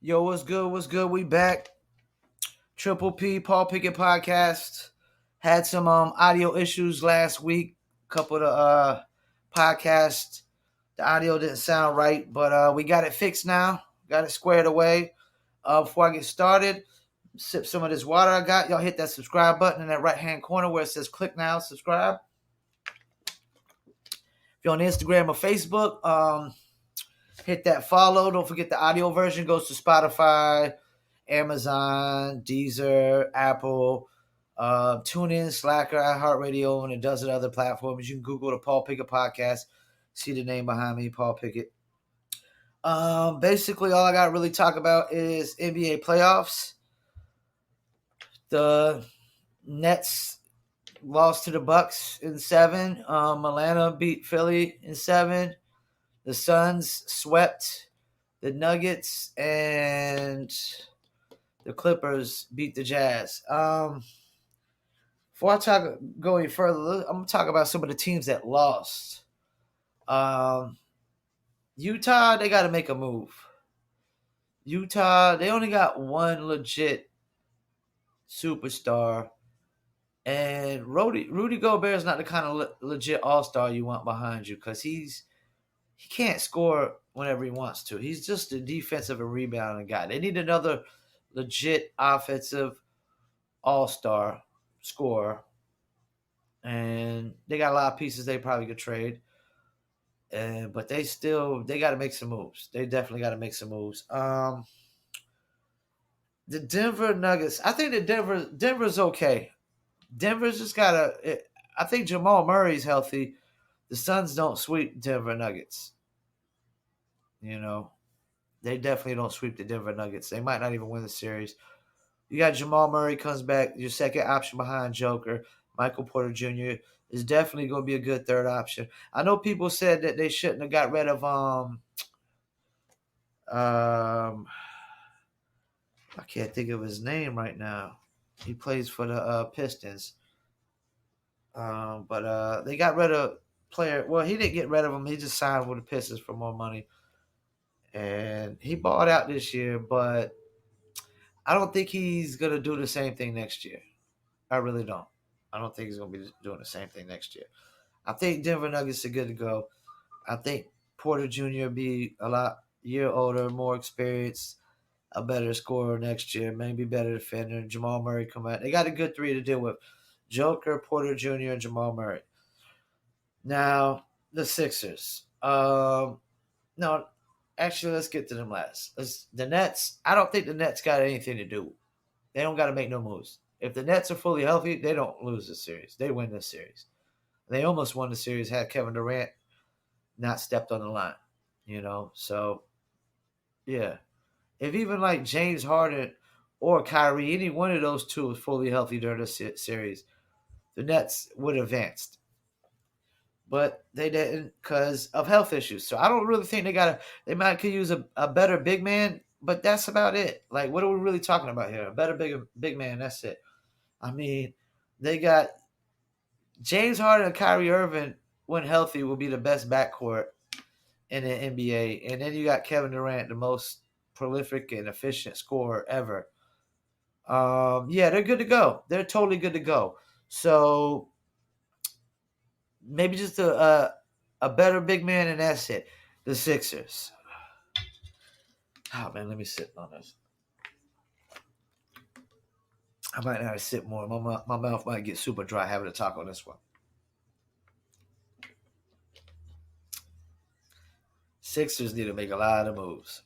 Yo, what's good? What's good? We back. Triple P, Paul Pickett podcast. Had some audio issues last week. Couple of podcasts. The audio didn't sound right, but we got it fixed now. Got it squared away. Before I get started, sip some of this water I got. Y'all hit that subscribe button in that right hand corner where it says click now, subscribe. If you're on Instagram or Facebook, hit that follow. Don't forget the audio version goes to Spotify, Amazon, Deezer, Apple, TuneIn, Slacker, iHeartRadio, and a dozen other platforms. You can Google the Paul Pickett podcast. See the name behind me, Paul Pickett. Basically, all I got to really talk about is NBA playoffs. The Nets lost to the Bucks in 7. Atlanta beat Philly in 7. The Suns swept the Nuggets, and the Clippers beat the Jazz. Before I go any further, I'm going to talk about some of the teams that lost. Utah, they got to make a move. Utah, they only got one legit superstar. And Rudy Gobert is not the kind of legit all-star you want behind you because he can't score whenever he wants to. He's just a defensive and rebounding guy. They need another legit offensive all-star scorer. And they got a lot of pieces they probably could trade. But they got to make some moves. They definitely got to make some moves. The Denver Nuggets, I think that Denver's okay. Denver's just got to – I think Jamal Murray's healthy. The Suns don't sweep Denver Nuggets. You know, they definitely don't sweep the Denver Nuggets. They might not even win the series. You got Jamal Murray comes back, your second option behind Joker. Michael Porter Jr. is definitely going to be a good third option. I know people said that they shouldn't have got rid of I can't think of his name right now. He plays for the Pistons. But they got rid of player. Well, he didn't get rid of him. He just signed with the Pistons for more money. And he bought out this year, but I don't think he's going to do the same thing next year. I really don't. I don't think he's going to be doing the same thing next year. I think Denver Nuggets are good to go. I think Porter Jr. will be a year older, more experienced, a better scorer next year, maybe better defender. Jamal Murray come out. They got a good three to deal with. Joker, Porter Jr., and Jamal Murray. Now, the Sixers. No, actually, let's get to them last. The Nets, I don't think the Nets got anything to do. They don't got to make no moves. If the Nets are fully healthy, they don't lose the series. They win the series. They almost won the series had Kevin Durant not stepped on the line. So, yeah. If even like James Harden or Kyrie, any one of those two was fully healthy during the series, the Nets would have advanced. But they didn't because of health issues. So I don't really think they might could use a better big man, but that's about it. Like, what are we really talking about here? A better big man, that's it. I mean, they got James Harden and Kyrie Irving, when healthy, will be the best backcourt in the NBA. And then you got Kevin Durant, the most prolific and efficient scorer ever. Yeah, they're good to go. They're totally good to go. So maybe just a better big man, and that's it. The Sixers. Oh, man, let me sit on this. I might have to sit more. My mouth might get super dry having to talk on this one. Sixers need to make a lot of moves.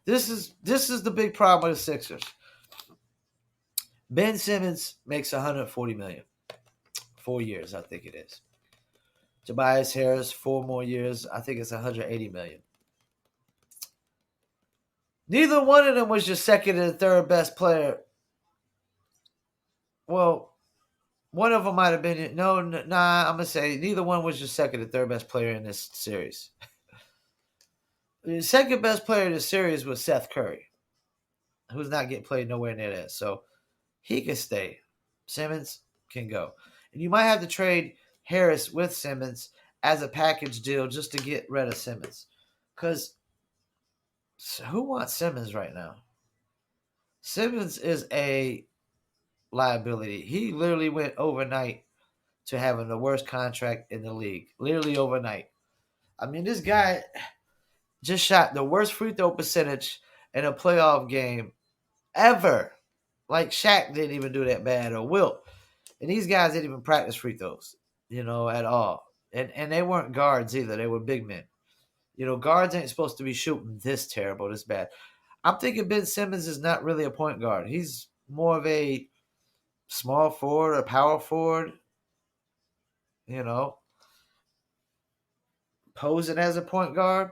This is the big problem with the Sixers. Ben Simmons makes $140 million. 4 years, I think it is. Tobias Harris, 4 more years. I think it's $180 million. Neither one of them was your second and third best player. Well, one of them might have been. I'm going to say neither one was your second and third best player in this series. The second best player in the series was Seth Curry, who's not getting played nowhere near that. So he can stay. Simmons can go. And you might have to trade Harris with Simmons as a package deal just to get rid of Simmons. Because So who wants Simmons right now? Simmons is a liability. He literally went overnight to having the worst contract in the league. Literally overnight. I mean, this guy just shot the worst free throw percentage in a playoff game ever. Like Shaq didn't even do that bad, or Wilt. And these guys didn't even practice free throws, at all. And they weren't guards either. They were big men. Guards ain't supposed to be shooting this terrible, this bad. I'm thinking Ben Simmons is not really a point guard. He's more of a small forward or power forward, you know, posing as a point guard.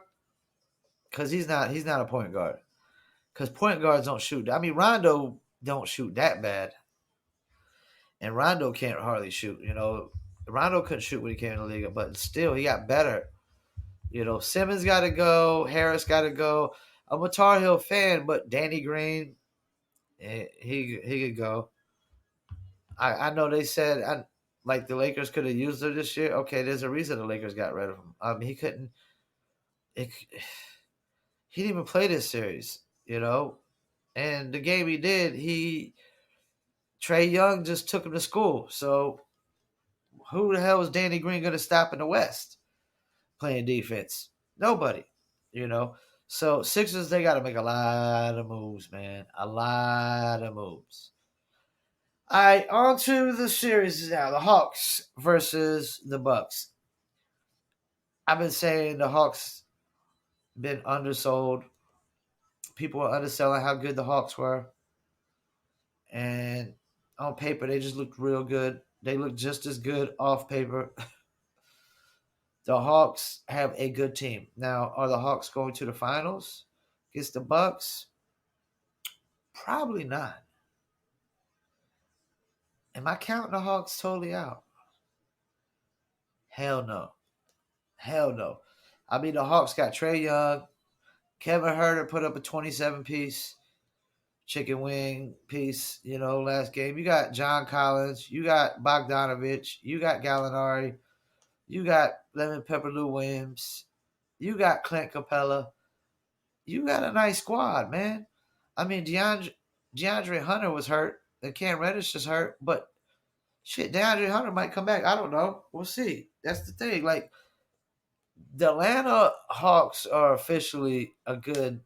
Because he's not a point guard. Because point guards don't shoot. I mean, Rondo don't shoot that bad. And Rondo can't hardly shoot, Rondo couldn't shoot when he came in the league, but still he got better. Simmons got to go. Harris got to go. I'm a Tar Heel fan, but Danny Green, he could go. I know they said like the Lakers could have used him this year. Okay, there's a reason the Lakers got rid of him. He couldn't. He didn't even play this series, And the game he did, Trae Young just took him to school. So who the hell is Danny Green going to stop in the West playing defense? Nobody, So Sixers, they got to make a lot of moves, man. A lot of moves. All right, on to the series now. The Hawks versus the Bucks. I've been saying the Hawks been undersold. People are underselling how good the Hawks were. And on paper, they just looked real good. They look just as good off paper. The Hawks have a good team. Now, are the Hawks going to the finals against the Bucks? Probably not. Am I counting the Hawks totally out? Hell no. Hell no. I mean, the Hawks got Trae Young. Kevin Huerter put up a 27-piece chicken wing piece, last game. You got John Collins. You got Bogdanovich. You got Gallinari. You got Lemon Pepper Lou Williams. You got Clint Capella. You got a nice squad, man. I mean, DeAndre Hunter was hurt. And Cam Reddish is hurt. But, shit, DeAndre Hunter might come back. I don't know. We'll see. That's the thing. Like, the Atlanta Hawks are officially a good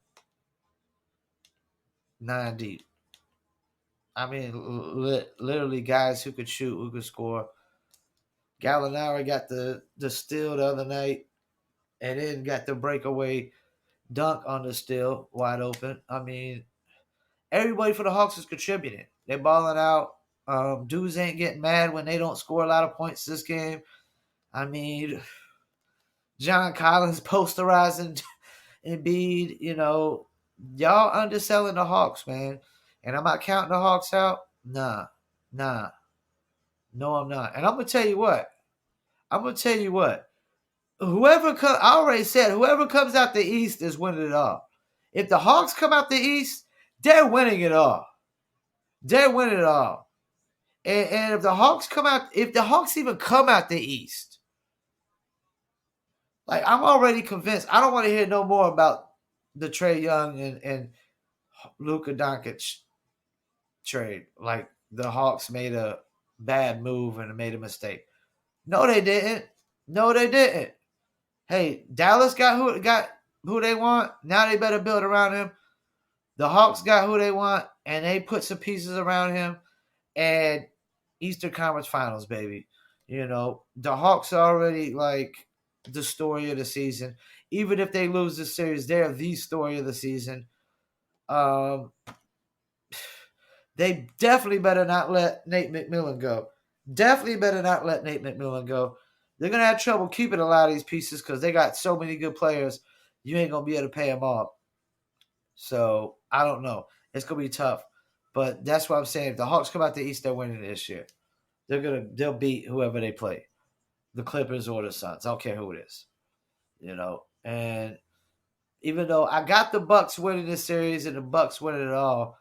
9 deep. I mean, literally guys who could shoot, who could score. Gallinari got the steal the other night and then got the breakaway dunk on the steal wide open. I mean, everybody for the Hawks is contributing. They're balling out. Dudes ain't getting mad when they don't score a lot of points this game. I mean, John Collins posterizing Embiid, y'all underselling the Hawks, man. And I'm not counting the Hawks out. Nah. No, I'm not. And I'm gonna tell you what. I already said whoever comes out the East is winning it all. If the Hawks come out the East, they're winning it all. They're winning it all. And if the Hawks even come out the East, like I'm already convinced. I don't want to hear no more about the Trae Young and Luka Doncic trade. Like the Hawks made a bad move and made a mistake. No, they didn't. Hey, Dallas got who they want. Now they better build around him. The Hawks got who they want, and they put some pieces around him. And Eastern Conference Finals, baby. The Hawks are already like the story of the season. Even if they lose the series, they're the story of the season. They definitely better not let Nate McMillan go. They're going to have trouble keeping a lot of these pieces because they got so many good players. You ain't going to be able to pay them all. So, I don't know. It's going to be tough. But that's what I'm saying. If the Hawks come out the East, they're winning this year. They'll beat whoever they play. The Clippers or the Suns. I don't care who it is. And even though I got the Bucks winning this series and the Bucks winning it all,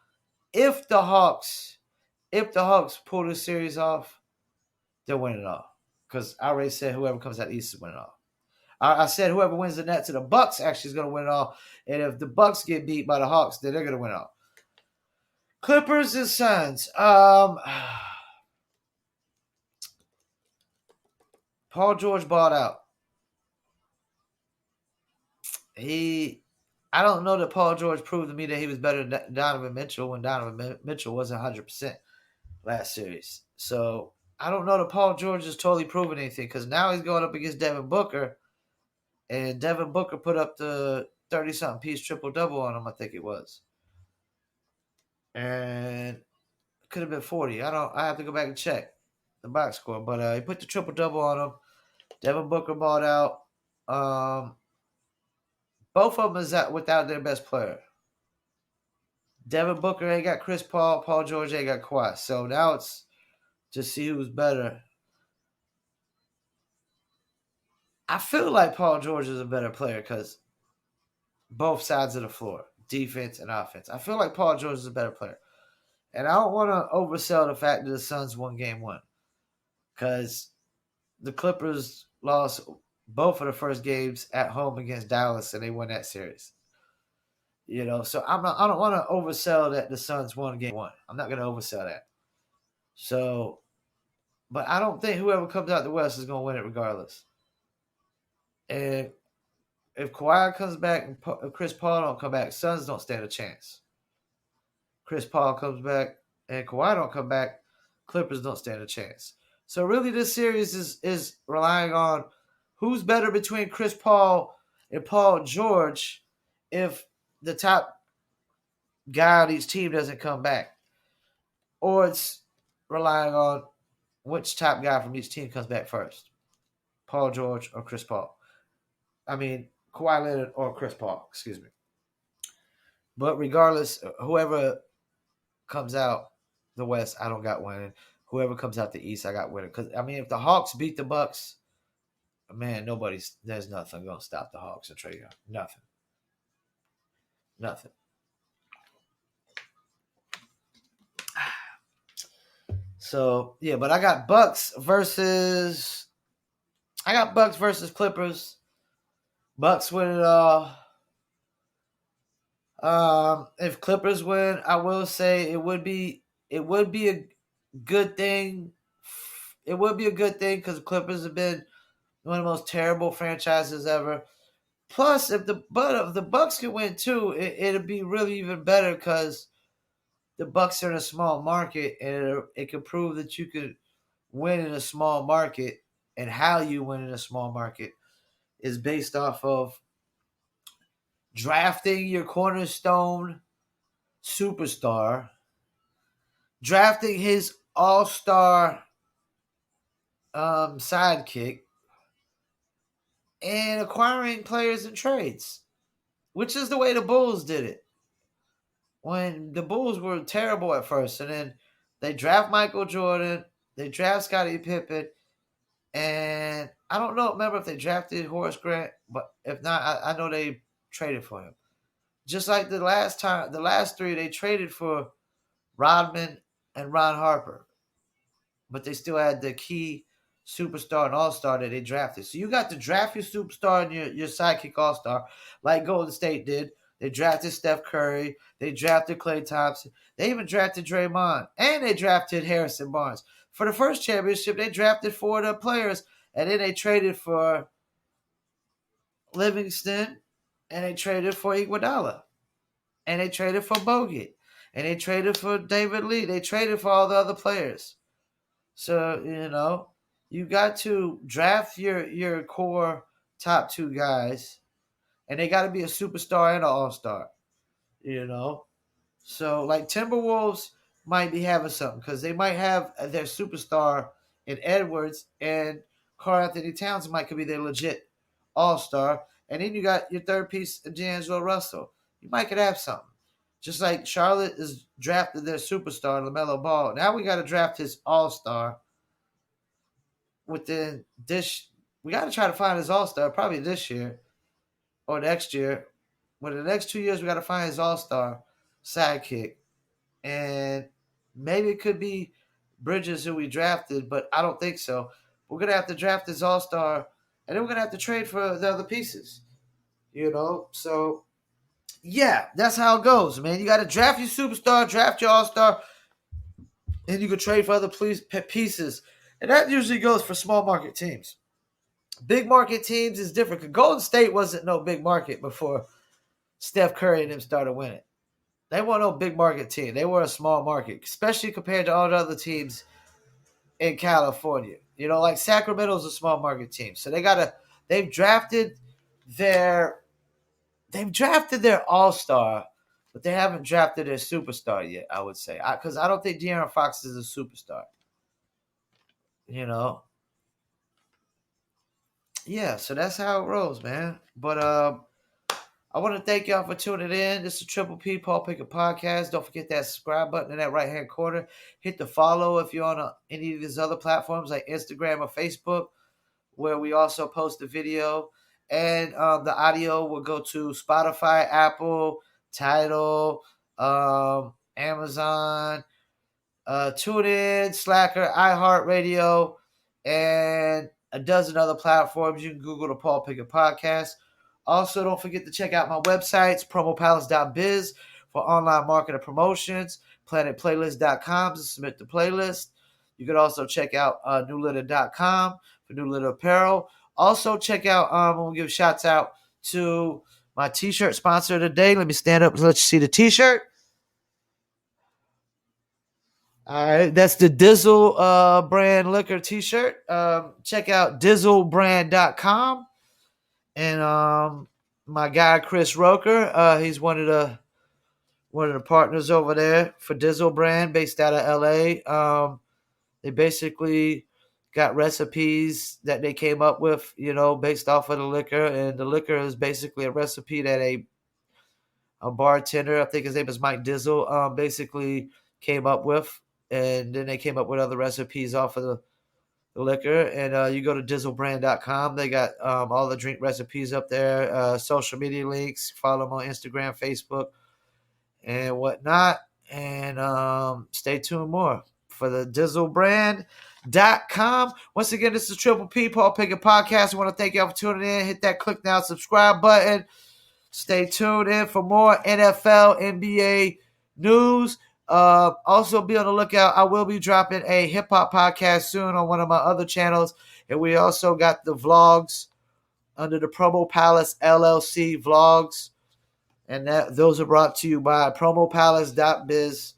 if the Hawks pull this series off, they'll win it all. Because I already said whoever comes out East is winning it all. I said whoever wins the Nets and the Bucks actually is going to win it all. And if the Bucks get beat by the Hawks, then they're going to win it all. Clippers and Suns. Paul George bought out. I don't know that Paul George proved to me that he was better than Donovan Mitchell when Donovan Mitchell wasn't 100% last series. So I don't know that Paul George is totally proving anything because now he's going up against Devin Booker, and Devin Booker put up the 30-something piece triple-double on him, I think it was. And it could have been 40. I have to go back and check the box score. But he put the triple-double on him. Devin Booker balled out. Both of them is without their best player. Devin Booker ain't got Chris Paul. Paul George ain't got Kawhi. So now it's to see who's better. I feel like Paul George is a better player because both sides of the floor, defense and offense. I feel like Paul George is a better player. And I don't want to oversell the fact that the Suns won game one because the Clippers lost both of the first games at home against Dallas and they won that series. So I don't want to oversell that the Suns won game one. I'm not going to oversell that. So, but I don't think whoever comes out the West is going to win it regardless. And if Kawhi comes back and Chris Paul don't come back, Suns don't stand a chance. Chris Paul comes back and Kawhi don't come back, Clippers don't stand a chance. So really this series is relying on who's better between Chris Paul and Paul George if the top guy on each team doesn't come back. Or it's relying on which top guy from each team comes back first. Paul George or Chris Paul. I mean, Kawhi Leonard or Chris Paul, excuse me. But regardless, whoever comes out the West, I don't got winning. Whoever comes out the East, I got winning. Because, I mean, if the Hawks beat the Bucks, man, there's nothing going to stop the Hawks and Trae Young. Nothing. So, yeah, but I got Bucks versus Clippers. Bucks win it all. If Clippers win, I will say it would be a good thing. It would be a good thing because Clippers have been one of the most terrible franchises ever. Plus, if the Bucks could win too, it'd be really even better because the Bucks are in a small market, and it could prove that you could win in a small market, and how you win in a small market is based off of drafting your cornerstone superstar, drafting his all-star sidekick, and acquiring players in trades, which is the way the Bulls did it. When the Bulls were terrible at first, and then they draft Michael Jordan, they draft Scottie Pippen, and I don't remember if they drafted Horace Grant, but if not, I know they traded for him. Just like the last three, they traded for Rodman and Ron Harper, but they still had the key superstar and all-star that they drafted. So you got to draft your superstar and your sidekick all-star, like Golden State did. They drafted Steph Curry. They drafted Klay Thompson. They even drafted Draymond. And they drafted Harrison Barnes. For the first championship, they drafted 4 of the players, and then they traded for Livingston, and they traded for Iguodala, and they traded for Bogut, and they traded for David Lee. They traded for all the other players. So, you got to draft your core top 2 guys, and they got to be a superstar and an all-star, So, like, Timberwolves might be having something because they might have their superstar in Edwards, and Karl Anthony Towns could be their legit all-star. And then you got your third piece, D'Angelo Russell. You might could have something. Just like Charlotte is drafted their superstar, LaMelo Ball. Now we got to draft his all-star within this. We got to try to find his all-star probably this year or next year. Within the next 2 years, we got to find his all-star sidekick. And maybe it could be Bridges who we drafted, but I don't think so. We're going to have to draft his all-star and then we're gonna have to trade for the other pieces. So yeah, that's how it goes, man. You got to draft your superstar, draft your all-star, and you can trade for other pieces, and that usually goes for small market teams. Big market teams is different. Cause Golden State wasn't no big market before Steph Curry and them started winning. They weren't no big market team. They were a small market, especially compared to all the other teams in California. Like Sacramento's a small market team, so they've drafted their all star, but they haven't drafted their superstar yet. I would say because I don't think De'Aaron Fox is a superstar. You know, yeah. So that's how it rolls, man. But I want to thank y'all for tuning in. This is Triple P Paul Pickett Podcast. Don't forget that subscribe button in that right hand corner. Hit the follow if you're on any of these other platforms like Instagram or Facebook, where we also post the video. And the audio will go to Spotify, Apple, Tidal, Amazon, TuneIn, Slacker, iHeartRadio, and a dozen other platforms. You can Google the Paul Pickett Podcast. Also, don't forget to check out my websites, promopalace.biz for online marketing promotions, planetplaylist.com to submit the playlist. You can also check out newlitter.com for new litter apparel. Also, check out, we'll give shouts out to my t-shirt sponsor today. Let me stand up and let you see the t-shirt. All right, that's the Dizzle brand liquor t-shirt. Check out dizzlebrand.com. And my guy Chris Roker, he's one of the partners over there for Dizzle brand based out of LA. They basically got recipes that they came up with, based off of the liquor, and the liquor is basically a recipe that a bartender, I think his name is Mike Dizzle, basically came up with, and then they came up with other recipes off of the liquor. And you go to dizzlebrand.com. They got all the drink recipes up there, social media links. Follow them on Instagram, Facebook, and whatnot. And stay tuned more for the dizzlebrand.com. Once again, this is Triple P, Paul Pickett Podcast. I want to thank y'all for tuning in. Hit that click now, subscribe button. Stay tuned in for more NFL, NBA news. Also, be on the lookout. I will be dropping a hip hop podcast soon on one of my other channels. And we also got the vlogs under the Promo Palace LLC vlogs. And those are brought to you by promopalace.biz.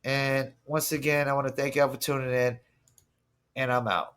And once again, I want to thank y'all for tuning in. And I'm out.